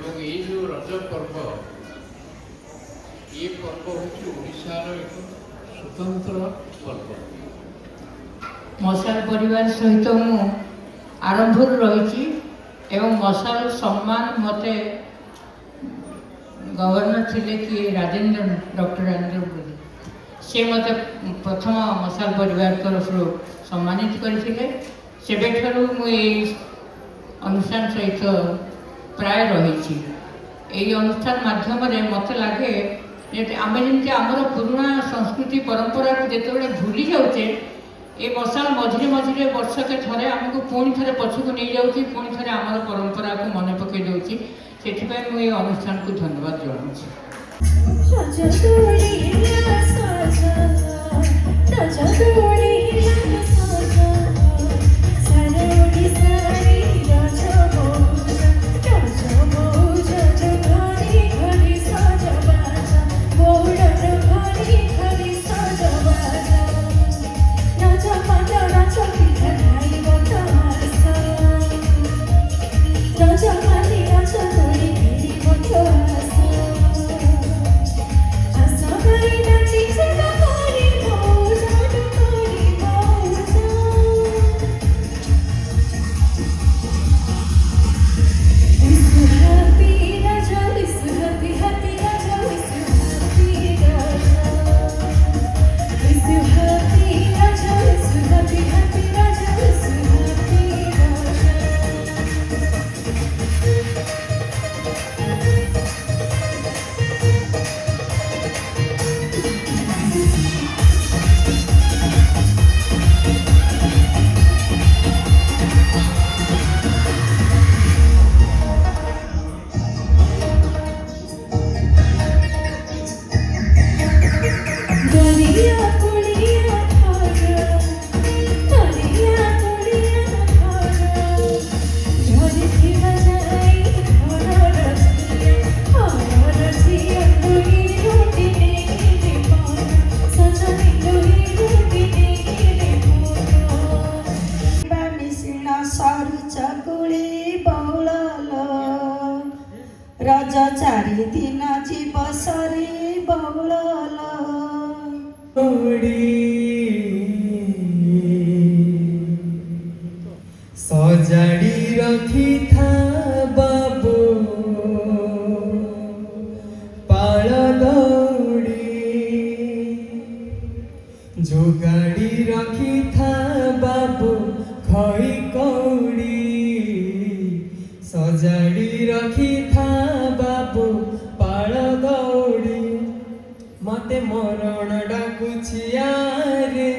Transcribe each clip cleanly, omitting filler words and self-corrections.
এবং এই যে রজ পর্ব ये पर्व हूँ ओडिशार एक स्वतंत्र पर्व। मशाल परिवार सहित मु आरंभ रही मशाल सम्मान मते गवर्नर थिले कि राजेंद्र डॉक्टर राजेंद्र बोली से मते प्रथम मशाल परिवार तरफ सम्मानित करथिले सेबेठारु मु ए अनुष्ठान सहित प्राय रही अनुष्ठान माध्यम मत लगे आम जमी आमर पुराणा संस्कृति परंपरा को जिते भूली जाऊे ये मशाल मझे मझे वर्षके थे आमको पुणी थे पछक नहीं जाऊँगी पुणी थे आमर परंपरा को मन पकई दूसरी से मुझे अनुष्ठान को धन्यवाद जनाऊँ। रज चारि दिन जीव सरी बहुल सजाड़ी रखी था बाबू पाल दौड़ी जोगाड़ी रखी था बाबू खई कौड़ी सजाड़ी रखी था बाबू पाल दौड़ी मते मरण डाकुछि आरे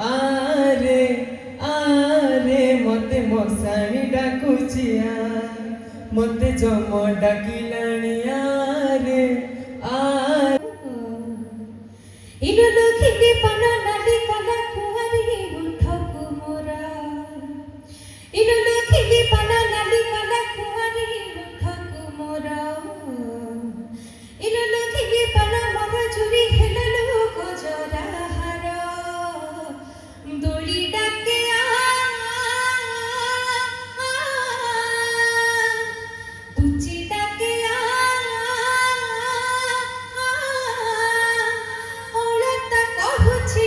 आरे आरे मते मशाणी डाकुछि मते जम डाकिलाणी आरे आरे इनो लखिके पना नाली कला कुहारी उठकु मोरा इनो लखिके पना नाली कला कुहारी उठकु मोरा इनो लखिके पना मग चुरी हेललो गजरा हार दोली डाके पुची डाके ओलता कहूछि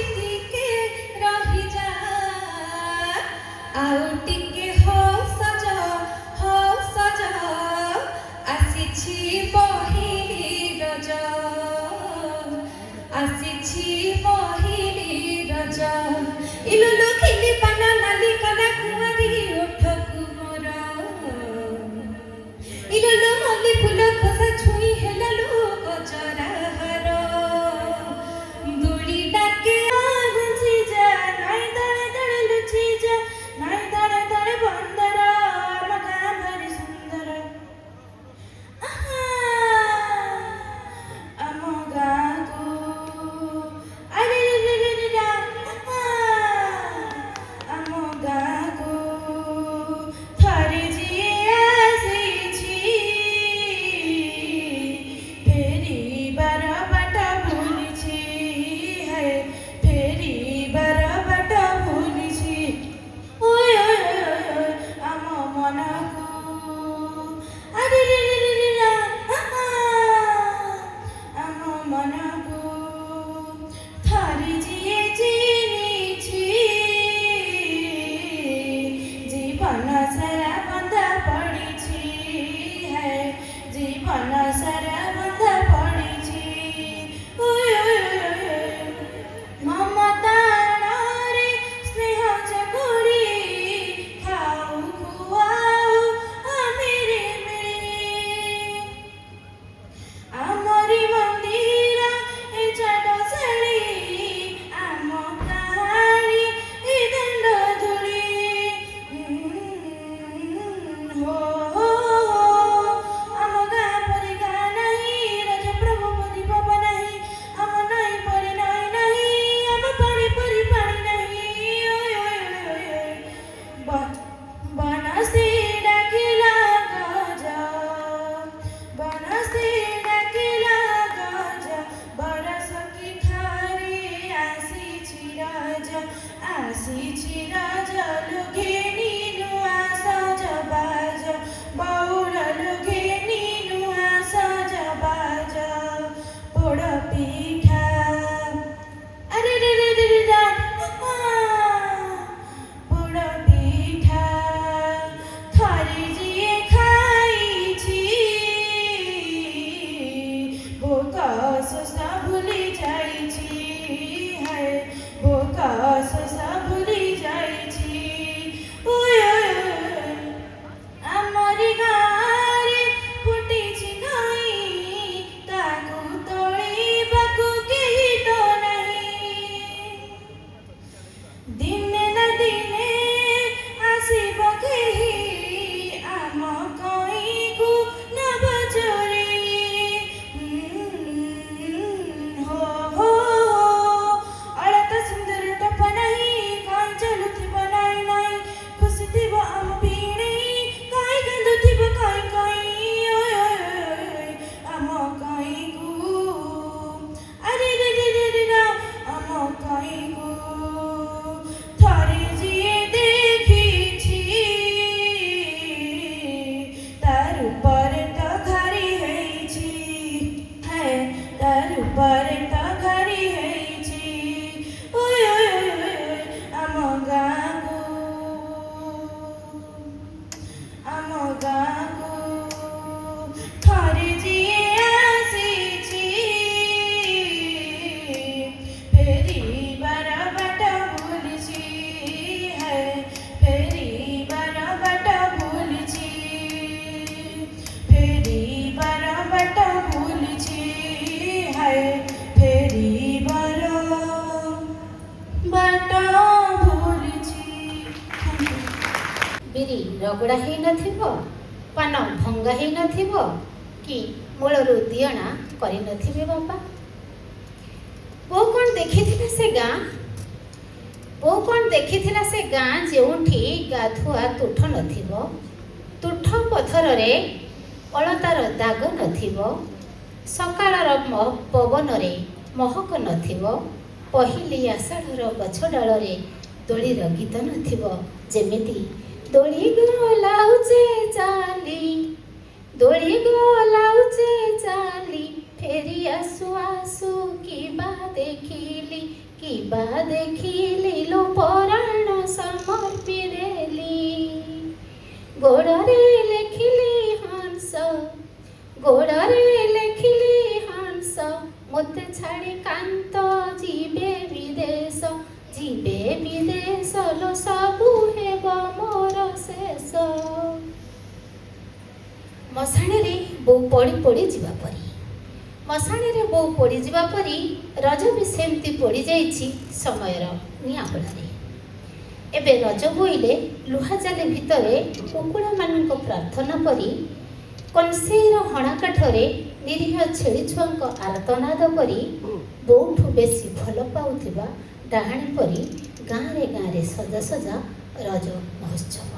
ସାରା ବନ୍ଧା ପଡ଼ିଛି ମମତା ଆଣରେ ସ୍ନେହ ଚକୁଡ଼ି ଖାଉ ଖୁଆଉ ଆମିରେ ମିଳି ଆମରି ମନ୍ଦିର ଏ ଚାଟଶାଳୀ ଆମ କାହାଣୀ ଏ ଦଣ୍ଡ ଧୂଳି ହୋ ହୋ ଆମ ଗାଁ ପରି ଗାଁ ନାହିଁ ରଜ ପ୍ରଭୁ ପରି ପବ ନାହିଁ ଆମ ନଈ ପରି ନଈ ନାହିଁ ଆମ ପାଣି ପରି ପାଣି ନାହିଁ ବନସ୍ତେ ଡାକିଲା ଗଜ ବନସ୍ତେ ଡାକିଲା ଗଜ ବରଷ କି ଥରେ ଆସିଛି ରଜ ଲୁଘେନି ନୂଆ ସଜବାଜ ବଉଳ ଲୁଘେନି ନୂଆ ସଜବାଜ ପୋଡ଼ ପିଠା ଆରେ ରେ ରେ ରେ ରେ ରା ପୋଡ଼ ପିଠା ଥରେ ଯିଏ ଖାଇଛି ଭୋକ ଶୋଷ ଭୁଲି ଯାଇଛି ହାୟ ଭୋକ ଶୋଷ ଭୁଲି ଯାଇଛି ଆମରି ଗାଁରେ ଫୁଟିଛି ନଈ ତାକୁ ତୋଳିବାକୁ କେହି ତ ନାହିଁ ଦିନେ ନା ଦିନେ ଆସିବ କେହି ଆମ କଇଁକୁ ନବ ଚୋରେଇ ହୋ ହୋ ଅଳତା ସୁନ୍ଦର ଟପ ନାହିଁ କଇଁ ଚାଲୁଥିବ ନାଇଁ ନାଇଁ ଖୁସି ଥିବ ଆମ ଭିଣେଇ କଇଁ କାନ୍ଦୁଥିବ କଇଁ କଇଁ ଆମ କଇଁକୁ ଆରେ ରେ ରେ ରେ ରେ ରା ଆମ କଇଁକୁ ଥରେ ଯିଏ ଦେଖିଛି ତାର ଉପରେ ତ ଘାରି ହେଇଛି ହାୟ ତାର ଉପରେ ତ ଘାରି ହେଇଛି ଆମ ଗାଁକୁ ଥରେ ଯିଏ ଆସିଛି ଫେରିବାର ବାଟ ଭୁଲିଛି ହାୟ ଫେରିବାର ବାଟ ଭୁଲିଛି ଫେରିବାର ବାଟ ଭୁଲିଛି ହାୟ ଫେରିବାର ବାଟ ଭୁଲିଛି ବିରି ରଗଡ଼ା ହେଇନଥିବ ପାନ ଭଙ୍ଗା ହେଇନଥିବ କି ମୂଳରୁ ଦିଅଣା କରିନଥିବେ ବାପା ବୋଉ କ'ଣ ଦେଖିଥିଲା ସେ ଗାଁ ବୋଉ କ'ଣ ଦେଖିଥିଲା ସେ ଗାଁ ଯେଉଁଠି ଗାଧୁଆ ତୁଠ ନଥିବ ତୁଠ ପଥରରେ ଅଳତାର ଦାଗ ନଥିବ ସକାଳର ପବନରେ ମହକ ନଥିବ ପହିଲି ଆଷାଢ଼ର ଗଛ ଡାଳରେ ଦୋଳିର ଗୀତ ନଥିବ ଯେମିତି ଦୋଳି ଗଲାଉଛେ ଚାଲି ଫେରି ଆସୁ ଆସୁ କିବା ଦେଖିଲି ଲୋ ପରାଣ ସମର୍ପି ଦେଲି ଗୋଡ଼ରେ ଲେଖିଲି ହଂସ ମୋତେ ଛାଡ଼ି କାନ୍ତ ଯିବେ ବିଦେଶ ଲୋ ସବୁ ହେବ ମୋର ଶେଷ ମଶାଣିରେ ବୋଉ ପଡ଼ି ଯିବା ପରି ରଜ ବି ସେମିତି ପଡ଼ିଯାଇଛି ସମୟର ନିଆଁହୁଳାରେ ଏବେ ରଜ ବୋଇଲେ ଲୁହାଜାଲି ଭିତରେ କୁକୁଡ଼ାମାନଙ୍କ ପ୍ରାର୍ଥନା ପରି କଂସେଇର ହଣାକାଠରେ ନିରୀହ ଛେଳି ଛୁଆଙ୍କ ଆର୍ତ୍ତନାଦ ପରି ବୋଉଠୁ ବେଶୀ ଭଲ ପାଉଥିବା ଡାହାଣୀ ପରି ଗାଁରେ ସଜା ସଜା ରଜ ମହୋତ୍ସବ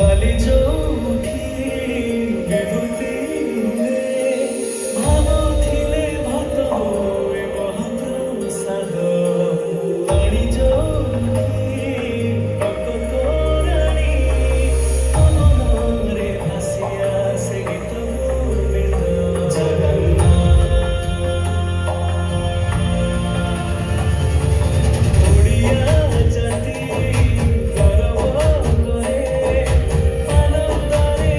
ବାଲି ଯୋଉଠି ବିଭୂତି ହୁଏ ଭାବୁଥିଲେ ଭାତ ହୁଏ ମହାପ୍ରସାଦ ପାଣି ଯୋଉଠି ଟକ ତୋରାଣି ମନରେ ଭାସି ଆସେ ଗୀତ ଗୋବିନ୍ଦ ଓଡ଼ିଆ ଜାତି ଗର୍ବ କରେ ଆନନ୍ଦରେ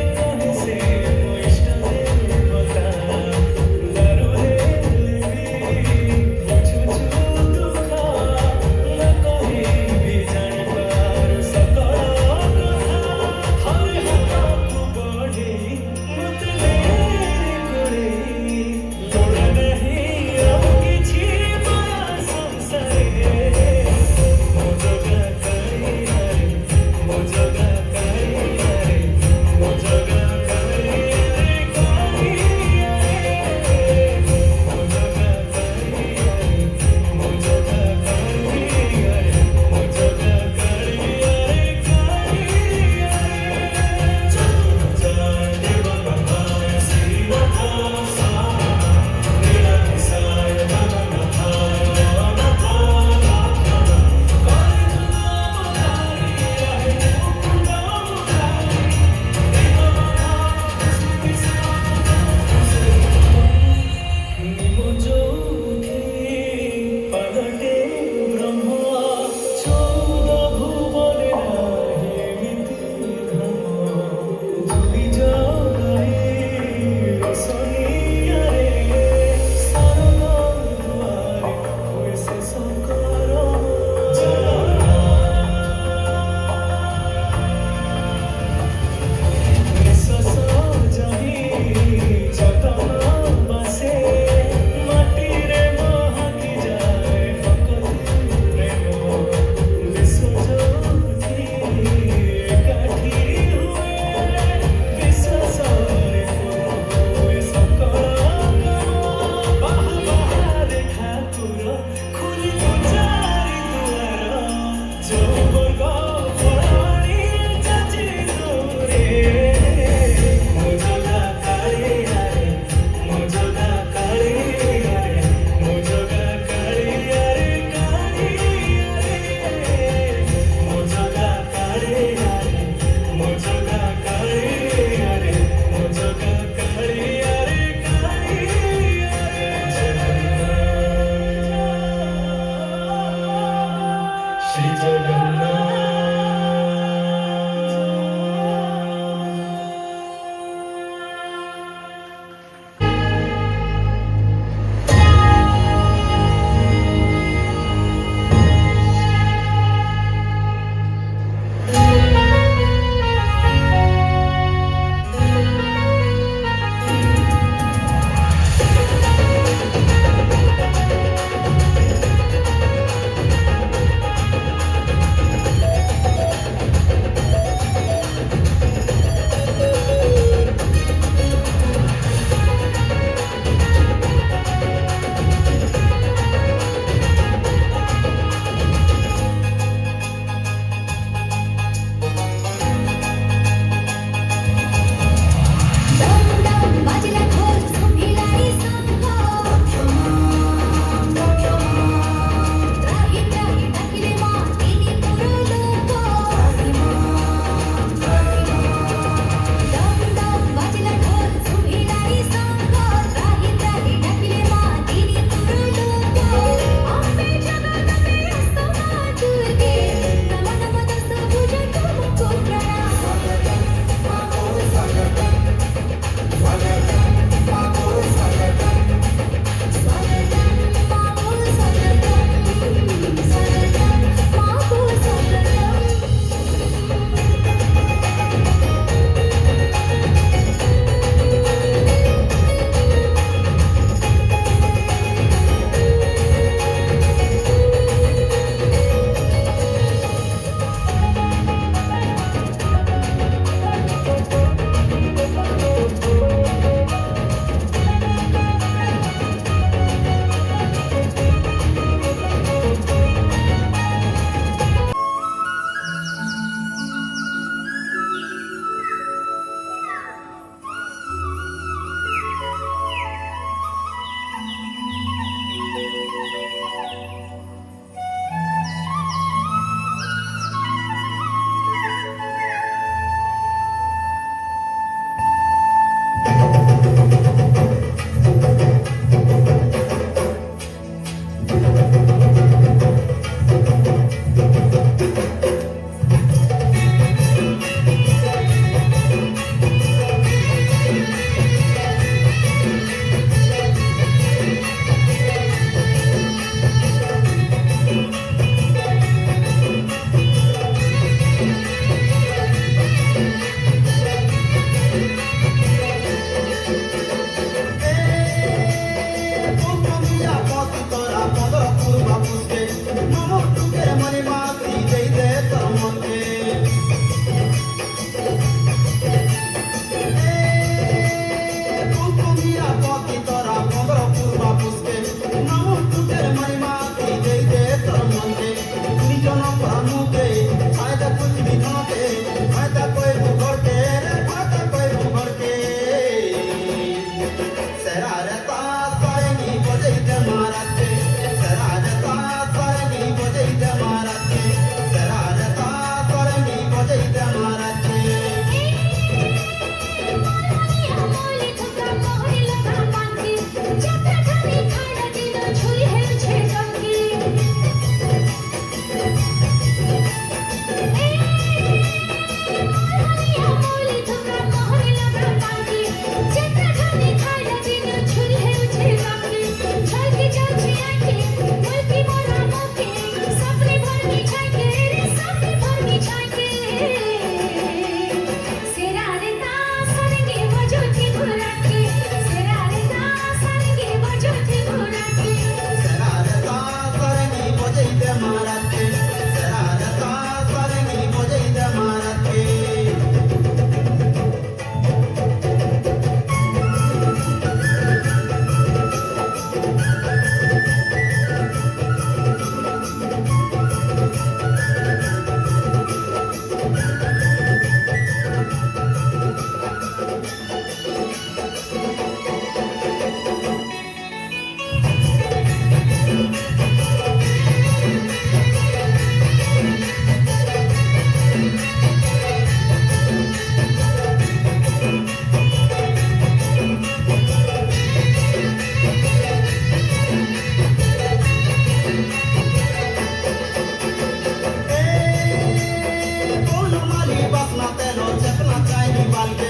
ଚାହିଁ ବାଲକେ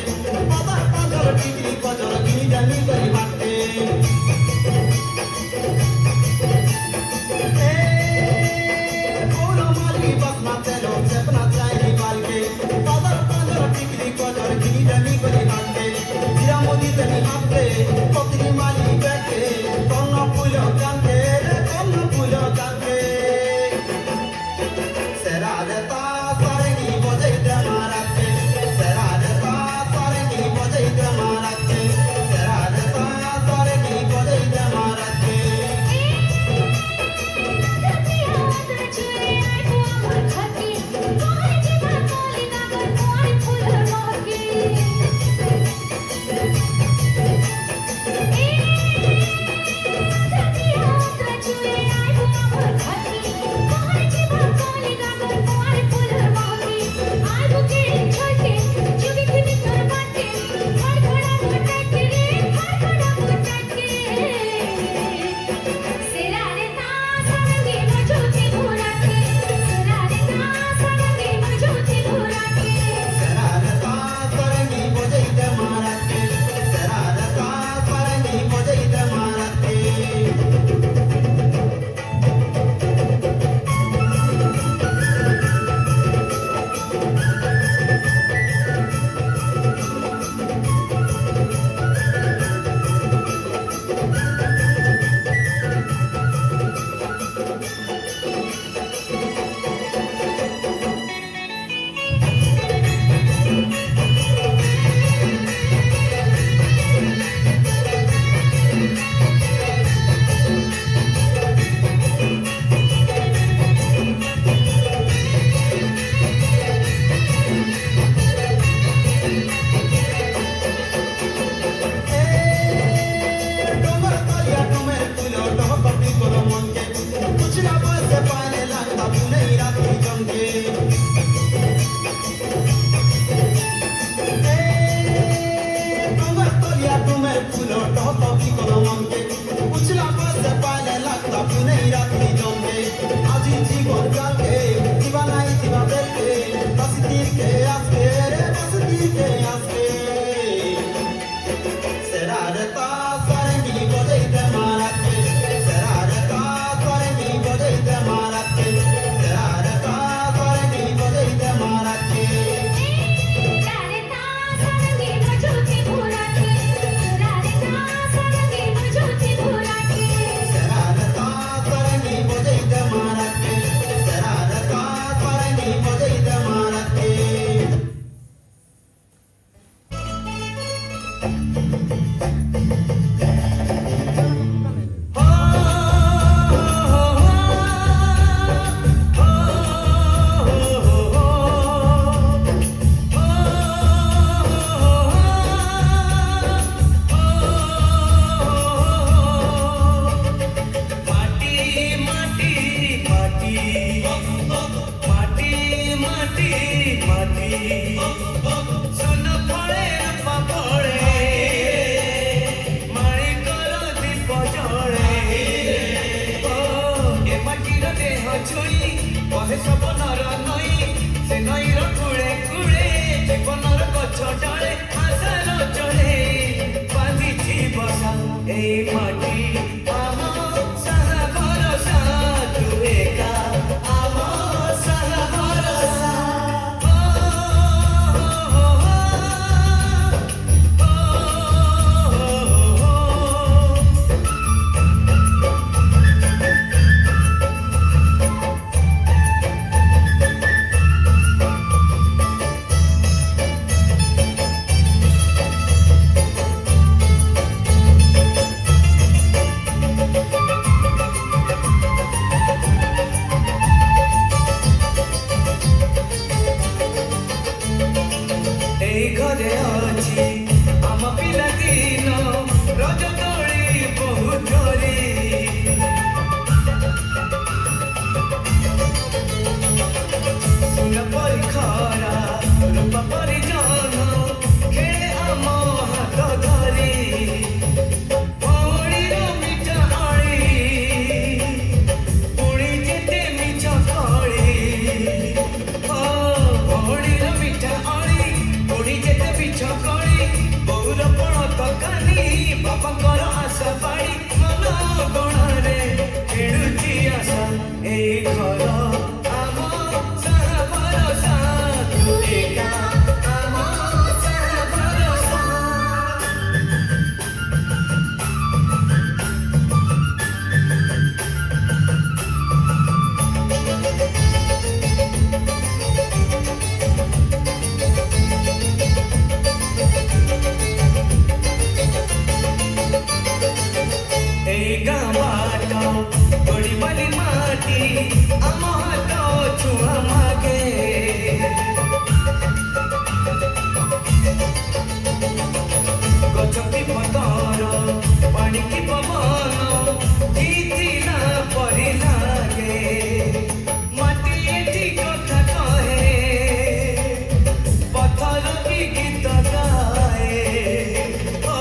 ପଦର ପଦର ଟିକିରି କଜର ଘିନି ଜାନି କରି ବାଟେ ପୌର ମାଲି ବସନା ତେଲ ଚେପନା ଚାହିଁ ବାଲକେ ପଦର ପଦର ଟିକିରି କଜର ଘିନି ଜାନି କରି ବାଟେ ଜିରା ମୋଦି ତେନି ହାତେ ପତିରି ମାଲି ବେଟେ କର୍ଣ୍ଣ ଫୁଲ କାନ୍ତେ ରେ କର୍ଣ୍ଣ ଫୁଲ କାନ୍ତେ ସେରାରେ ତା ସାରେଙ୍ଗି ବଜେଇ ଦେ ମାରାତେ ସେରାରେ ତା ସାରେଙ୍ଗି ବଜେଇ ଦେ ମାରାତେ ସେରାରେ ତା ସାରେଙ୍ଗି ବଜେଇ ଦେ ମାରାତେ ସେରାରେ ତା ସାରେଙ୍ଗି ବଜେଇ ଦେ ମାରାତେ ସେରାରେ ତା ସାରେଙ୍ଗି ବଜେଇ ଦେ ମାରାତେ डोंगर तलिया डोमेर फुलो डहकटी कोलो मनके कुछला बसे पाले लागता पुने राती जमके डोंगर तलिया डोमेर फुलो डहकटी कोलो मनके कुछला बसे पाले लागता पुने राती जमके আজি জীবন কালকে দিবা নাই দিবা বেরকে বাসিতির কে আসবে রে বাসিতির কে আসবে সেরারে তা সারেঙ্গি বজেই দে মারাতে সেরারে তা সারেঙ্গি বজেই দে মারাতে সেরারে তা সারেঙ্গি বজেই দে মারাতে সেরারে তা সারেঙ্গি বজেই দে মারাতে সেরারে তা সারেঙ্গি বজেই দে মারাতে মাটি মাটি মাটি মাটি মাটি মাটি সোন ফলে রূপা ফলে মাଣିকର ଦୀପ ଜଳେ ଏ ମାଟିର ଦେହ ଛୁଇଁ ବହେ ସପନର ନଈ ସେ ନଈର କୂଳେ କୂଳେ ଜୀବନର ଗଛ ଡାଳେ ଆଶାର ଚଢ଼େ ବାନ୍ଧିଛି ବସା ଏଇ ମାଟି ଆମ ସାରା ଭରସା ତୁ ଏକା ଆମ ସାରା ଭରସା এই ঘরে ଅଛି ଆମ ପିଲାଦିନ ରଜ ଦୋଳି ବହୁ ଧରି ସୁନ ପରି ଖରା ରୂପ ପରି ଜହ୍ନ ଖେଳେ ଆମ ହାତ ଧରି ଭଉଣୀର ମିଠା ଅଳି ପୁଣି ଯେତେ ମିଛ କଳି ଭଉଣୀର ମିଠା ଅଳି ପୁଣି ଯେତେ କେତେ ମିଛ କଳି ବୋଉର ପଣ ତକାନି ବାପାଙ୍କର ଆଶା ପାଣି ମନ ଗଣରେ ଖେଳୁଛି ଆଶା ଏଇ ଘର ଆମ ସାରା ଭରସା ତୁ ଏକା ଆମ ସାରା ଭରସା এই গাঁ বাট গড়ি বালি মাটি আম হাত ছুয়া মাগে গছ কি পতর পানি কি পবন গীতি না পরি লাগে মাটি এটি কথা কহে পথর কি গীত গায়ে ও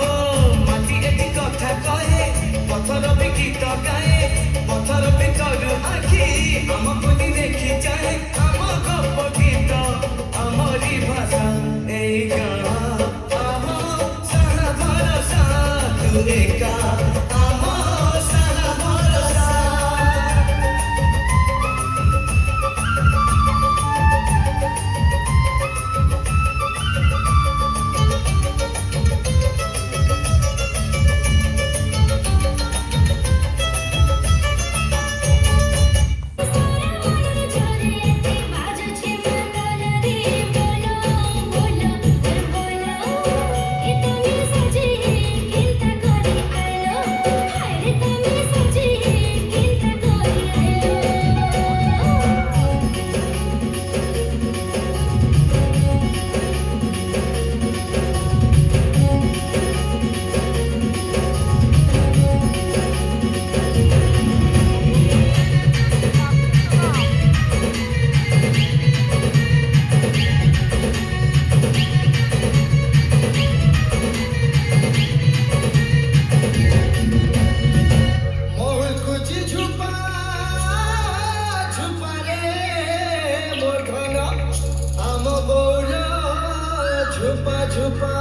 মাটি এটি কথা কহে পথর বি গীত গায়ে পথর ভিতর আখি আমକୁ দেখি যায় আম গপ গীত আমরি ভাষা এই গাঁ আম সারা ভরসা তু একা আম সারা ভরসা মোর খুঁজি ঝুপা ঝুপা রে মোর ঘন আম বৌর ঝুপা ঝুপা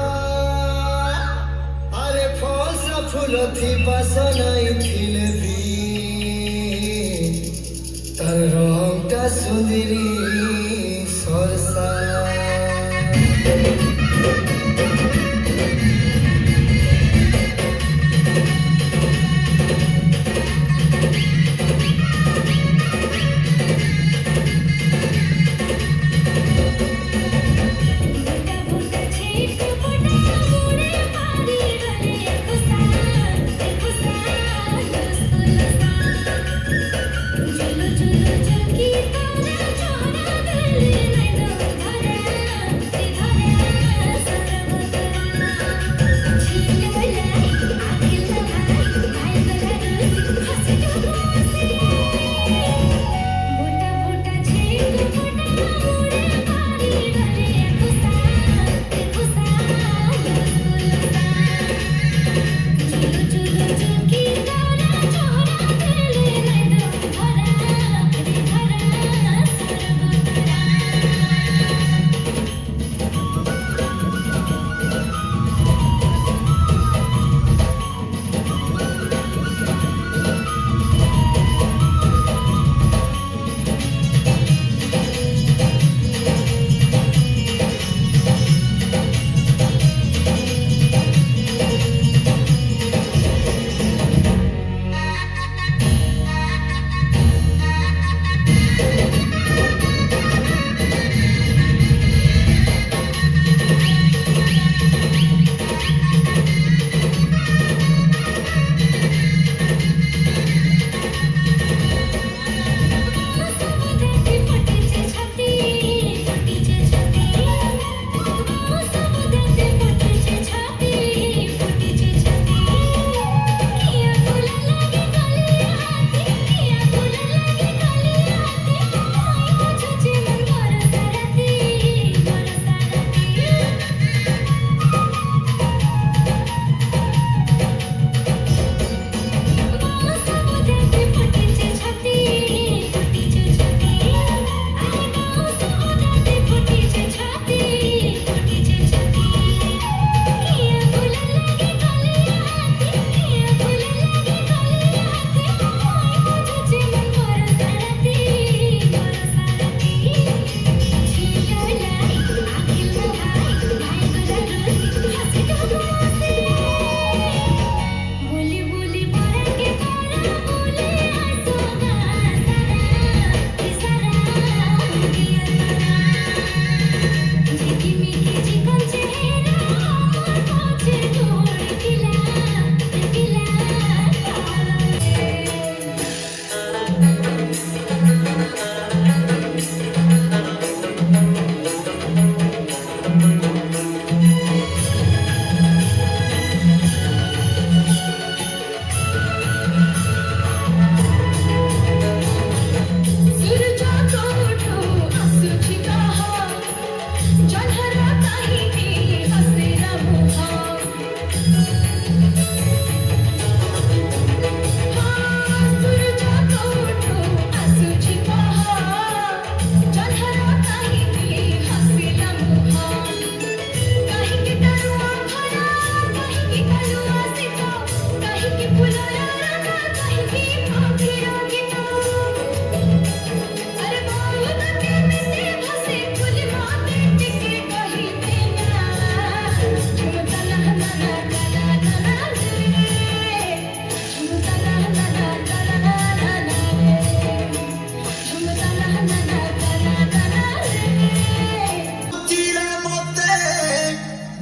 আরে ফস ফুল থিবা সনাই থিলে ভি তার রংটা সুন্দরী সরসা झुलू झुलू झुलकी तारा चोरा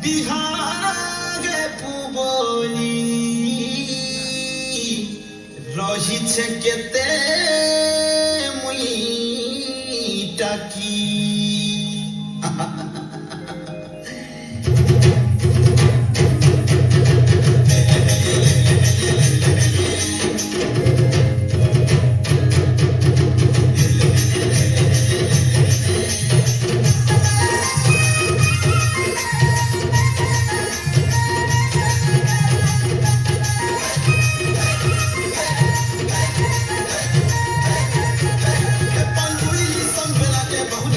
বিহাগে পুবলি রহিছে কেতে মুই টাকি पंगुड़ी संभला के बहुत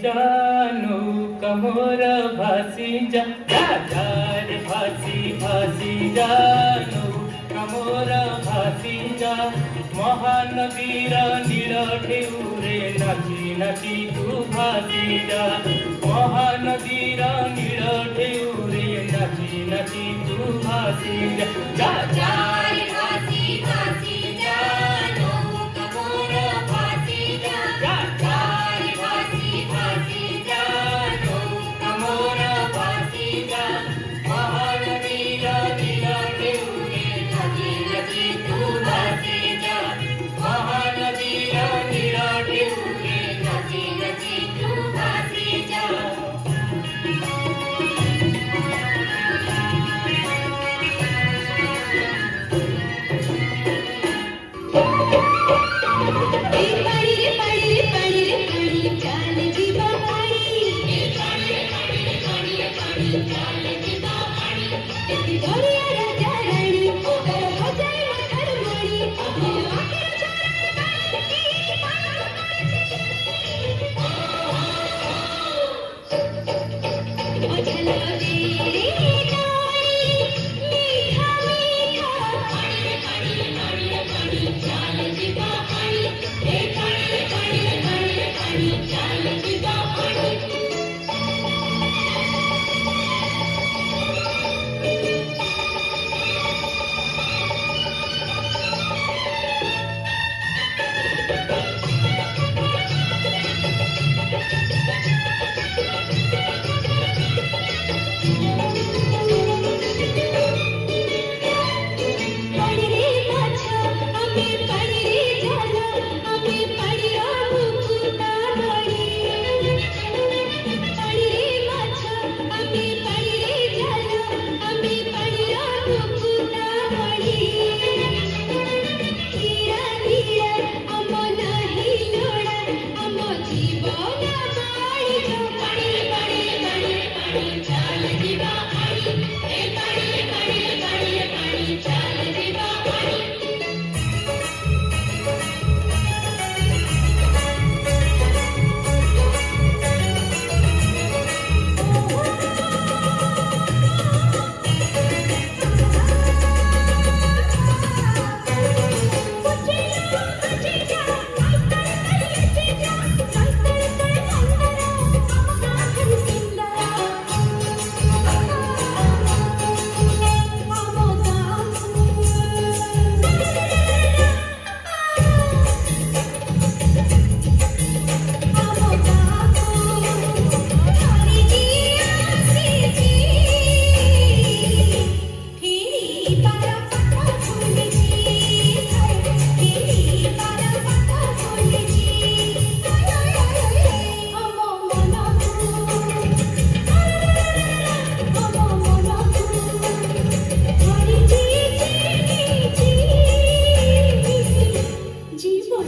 যা নৌকা মোর ভাসি যা রাজার ভাসি ভাসি যা নৌকা মোর ভাসি যা মহানদীর নীল ঢেউরে নাচি নাচি তু ভাসি যা মহানদীর নীল ঢেউরে নাচি নাচি তু ভাসি যা যা যা রে ভাসি ভাসি যা নৌকা মোর ভাসি যা যা যা রে ভাসি ভাসি যা নৌকা মোর ভাসি যা মহানদীর নীল ঢেউরে নাচি নাচি তু ভাসি যা মহানদীর নীল ঢেউরে নাচি নাচি তু ভাসি যা পাড়ি রে পাড়ি রে পাড়ি রে পাড়ি চাল জীবা পাড়ি পাড়ি রে পাড়ি রে পাড়ি রে পাড়ি চাল জীবা পাড়ি এতি দরিয়া রাজা রানী তার বাজায় মাথার মণি আখের চরণে বাড়ি পালন করেছে অঝলা রে নারী মিঠা মিঠা পাড়ি রে পাড়ি রে পাড়ি রে পাড়ি চাল জীবা পাড়ি পাড়ি রে পাড়ি রে পাড়ি রে পাড়ি চাল জীবা পাড়ি পাড়ি রে মাছা আমি পাড়ি রে জালা আমি পাড়ি মুকুটা ধরি পাড়ি রে মাছা আমি পাড়ি রে জালা আমি পাড়ি মুকুটা ধরি হীরা হীরা আম নাহি লোড়া আম জীবন বাড়ি পাড়ি পাড়ি পাড়ি পাড়ি চাল দিবা পাড়ি পাড়ি পাড়ি পাড়ি পাড়ি চাল দিবা পাড়ি জীবন